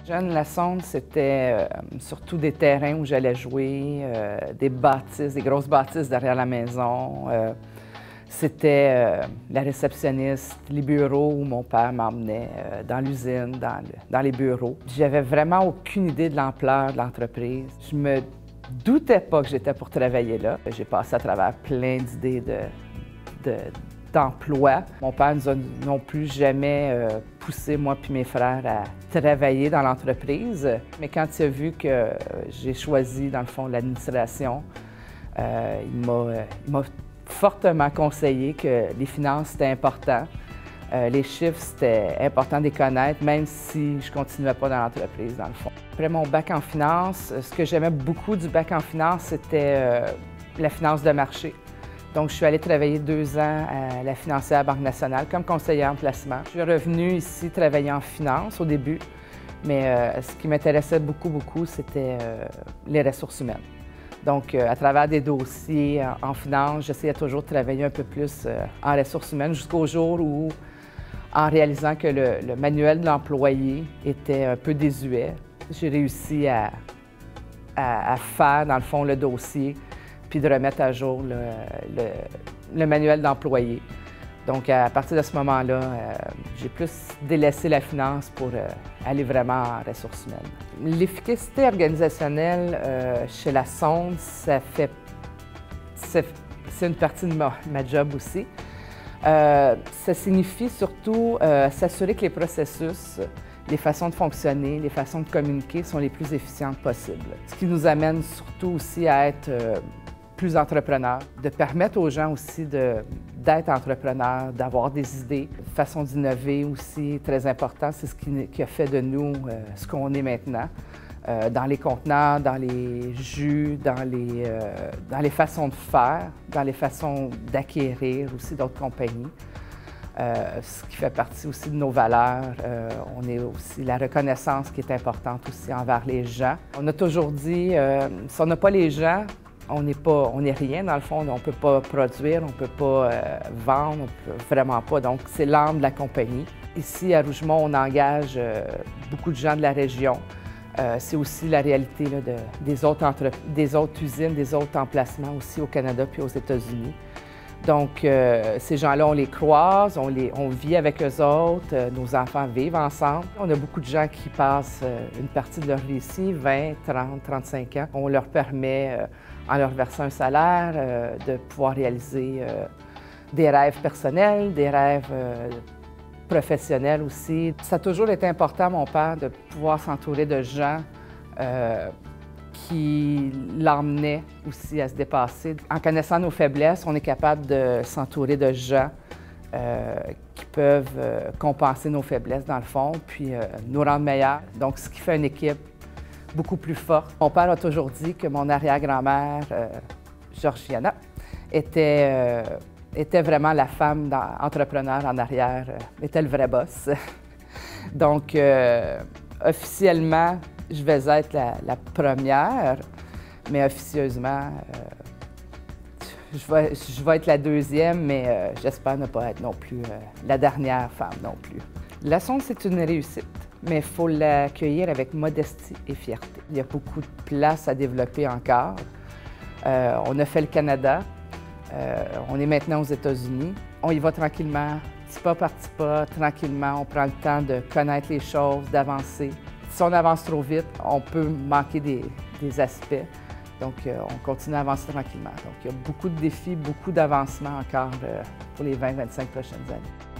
Jeune, la Sonde, c'était surtout des terrains où j'allais jouer, des bâtisses, des grosses bâtisses derrière la maison. C'était la réceptionniste, les bureaux où mon père m'emmenait, dans l'usine, dans les bureaux. J'avais vraiment aucune idée de l'ampleur de l'entreprise. Je me doutais pas que j'étais pour travailler là. J'ai passé à travers plein d'idées d'emploi. Mon père nous a non plus jamais poussé, moi puis mes frères, à travailler dans l'entreprise. Mais quand il a vu que j'ai choisi, dans le fond, l'administration, il m'a fortement conseillé que les finances, c'était important. Les chiffres, c'était important de les connaître, même si je ne continuais pas dans l'entreprise, dans le fond. Après mon bac en finance, ce que j'aimais beaucoup du bac en finance, c'était la finance de marché. Donc, je suis allée travailler 2 ans à la financière Banque nationale comme conseillère en placement. Je suis revenue ici travailler en finance au début, mais ce qui m'intéressait beaucoup, c'était les ressources humaines. Donc, à travers des dossiers en finance, j'essayais toujours de travailler un peu plus en ressources humaines jusqu'au jour où, en réalisant que le manuel de l'employé était un peu désuet, j'ai réussi à faire, dans le fond, le dossier puis de remettre à jour le manuel d'employé. Donc, à partir de ce moment-là, j'ai plus délaissé la finance pour aller vraiment en ressources humaines. L'efficacité organisationnelle chez la Sonde, c'est une partie de ma job aussi. Ça signifie surtout s'assurer que les processus, les façons de fonctionner, les façons de communiquer sont les plus efficientes possibles. Ce qui nous amène surtout aussi à être plus entrepreneurs, de permettre aux gens aussi d'être entrepreneurs, d'avoir des idées, façon d'innover aussi, très important. C'est ce qui a fait de nous ce qu'on est maintenant. Dans les contenants, dans les jus, dans les façons de faire, dans les façons d'acquérir aussi d'autres compagnies. Ce qui fait partie aussi de nos valeurs. On est aussi la reconnaissance qui est importante aussi envers les gens. On a toujours dit, si on n'a pas les gens, on n'est rien dans le fond, on ne peut pas produire, on ne peut pas vendre, on peut vraiment pas. Donc, c'est l'âme de la compagnie. Ici, à Rougemont, on engage beaucoup de gens de la région. C'est aussi la réalité là, des autres usines, des autres emplacements aussi au Canada puis aux États-Unis. Donc, ces gens-là, on les croise, on vit avec eux autres, nos enfants vivent ensemble. On a beaucoup de gens qui passent une partie de leur vie ici, 20, 30, 35 ans. On leur permet, en leur versant un salaire, de pouvoir réaliser des rêves personnels, des rêves professionnels aussi. Ça a toujours été important, mon père, de pouvoir s'entourer de gens qui l'emmenaient aussi à se dépasser. En connaissant nos faiblesses, on est capable de s'entourer de gens qui peuvent compenser nos faiblesses dans le fond, puis nous rendre meilleurs. Donc, ce qui fait une équipe beaucoup plus forte. Mon père a toujours dit que mon arrière-grand-mère, Georgiana, était vraiment la femme entrepreneur en arrière, était le vrai boss. Donc, officiellement, je vais être la première, mais officieusement, je vais être la deuxième, mais j'espère ne pas être non plus la dernière femme non plus. La Sonde, c'est une réussite, mais il faut l'accueillir avec modestie et fierté. Il y a beaucoup de place à développer encore. On a fait le Canada, on est maintenant aux États-Unis. On y va tranquillement, petit pas par petit pas, tranquillement. On prend le temps de connaître les choses, d'avancer. Si on avance trop vite, on peut manquer des aspects. Donc, on continue à avancer tranquillement. Donc, il y a beaucoup de défis, beaucoup d'avancements encore pour les 20-25 prochaines années.